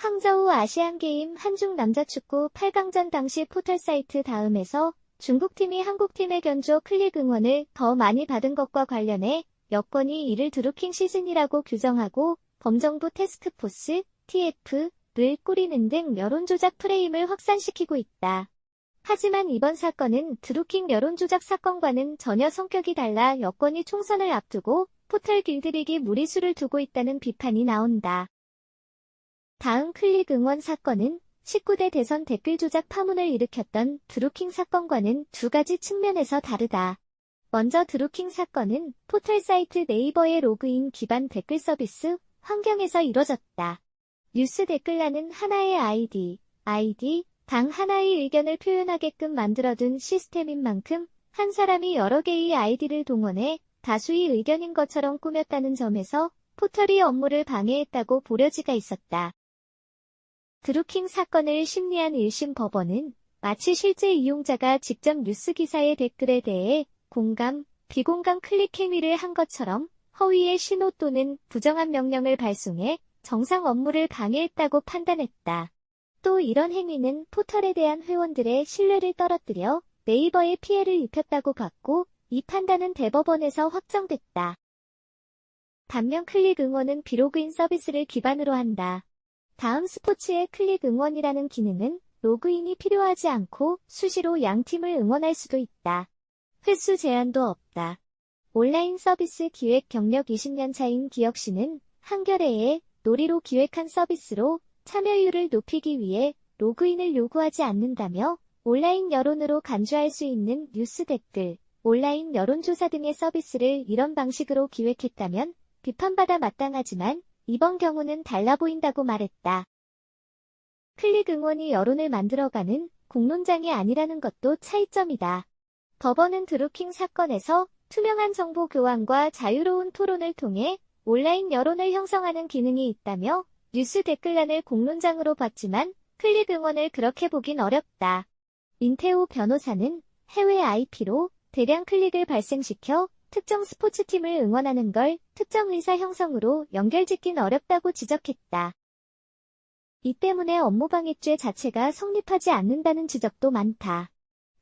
항저우 아시안게임 한중 남자축구 8강전 당시 포털 사이트 다음에서 중국팀이 한국팀의 견조 클릭 응원을 더 많이 받은 것과 관련해 여권이 이를 드루킹 시즌이라고 규정하고 범정부 태스크포스, TF를 꾸리는 등 여론조작 프레임을 확산시키고 있다. 하지만 이번 사건은 드루킹 여론조작 사건과는 전혀 성격이 달라 여권이 총선을 앞두고 포털 길들이기 무리수를 두고 있다는 비판이 나온다. 다음 클릭 응원 사건은 19대 대선 댓글 조작 파문을 일으켰던 드루킹 사건과는 두 가지 측면에서 다르다. 먼저 드루킹 사건은 포털 사이트 네이버의 로그인 기반 댓글 서비스 환경에서 이뤄졌다. 뉴스 댓글란은 하나의 당 하나의 의견을 표현하게끔 만들어둔 시스템인 만큼 한 사람이 여러 개의 아이디를 동원해 다수의 의견인 것처럼 꾸몄다는 점에서 포털이 업무를 방해했다고 보려지가 있었다. 드루킹 사건을 심리한 1심 법원은 마치 실제 이용자가 직접 뉴스 기사의 댓글에 대해 공감, 비공감 클릭 행위를 한 것처럼 허위의 신호 또는 부정한 명령을 발송해 정상 업무를 방해했다고 판단했다. 또 이런 행위는 포털에 대한 회원들의 신뢰를 떨어뜨려 네이버에 피해를 입혔다고 봤고 이 판단은 대법원에서 확정됐다. 반면 클릭 응원은 비로그인 서비스를 기반으로 한다. 다음 스포츠의 클릭 응원이라는 기능은 로그인이 필요하지 않고 수시로 양 팀을 응원할 수도 있다. 횟수 제한도 없다. 온라인 서비스 기획 경력 20년 차인 기혁씨는 한겨레에 놀이로 기획한 서비스로 참여율을 높이기 위해 로그인을 요구하지 않는다며 온라인 여론으로 간주할 수 있는 뉴스 댓글, 온라인 여론조사 등의 서비스를 이런 방식으로 기획했다면 비판받아 마땅하지만 이번 경우는 달라 보인다고 말했다. 클릭 응원이 여론을 만들어가는 공론장이 아니라는 것도 차이점이다. 법원은 드루킹 사건에서 투명한 정보 교환과 자유로운 토론을 통해 온라인 여론을 형성하는 기능이 있다며 뉴스 댓글란을 공론장으로 봤지만 클릭 응원을 그렇게 보긴 어렵다. 민태호 변호사는 해외 IP로 대량 클릭을 발생시켜 특정 스포츠팀을 응원하는 걸 특정 의사 형성으로 연결짓긴 어렵다고 지적했다. 이 때문에 업무방해죄 자체가 성립하지 않는다는 지적도 많다.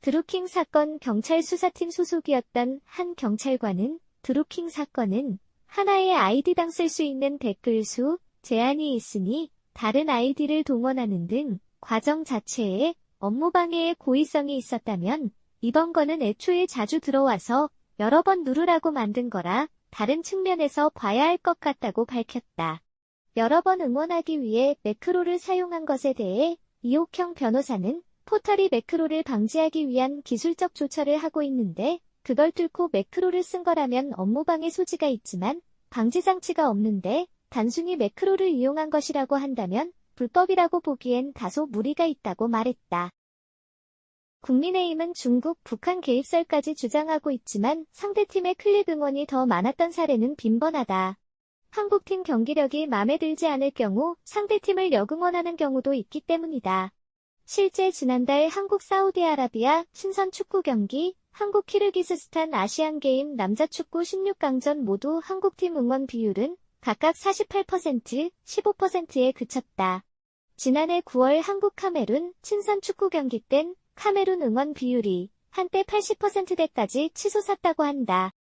드루킹 사건 경찰 수사팀 소속이었던 한 경찰관은 드루킹 사건은 하나의 아이디당 쓸 수 있는 댓글 수 제한이 있으니 다른 아이디를 동원하는 등 과정 자체에 업무방해의 고의성이 있었다면 이번 건은 애초에 자주 들어와서 여러 번 누르라고 만든 거라 다른 측면에서 봐야 할 것 같다고 밝혔다. 여러 번 응원하기 위해 매크로를 사용한 것에 대해 이옥형 변호사는 포털이 매크로를 방지하기 위한 기술적 조처를 하고 있는데 그걸 뚫고 매크로를 쓴 거라면 업무방해 소지가 있지만 방지 장치가 없는데 단순히 매크로를 이용한 것이라고 한다면 불법이라고 보기엔 다소 무리가 있다고 말했다. 국민의힘은 중국, 북한 개입설까지 주장하고 있지만 상대팀의 클릭 응원이 더 많았던 사례는 빈번하다. 한국팀 경기력이 마음에 들지 않을 경우 상대팀을 역응원하는 경우도 있기 때문이다. 실제 지난달 한국 사우디아라비아 친선 축구 경기, 한국 키르기스스탄 아시안게임 남자축구 16강전 모두 한국팀 응원 비율은 각각 48%, 15%에 그쳤다. 지난해 9월 한국 카메룬 친선 축구 경기 땐 카메룬 응원 비율이 한때 80%대까지 치솟았다고 한다.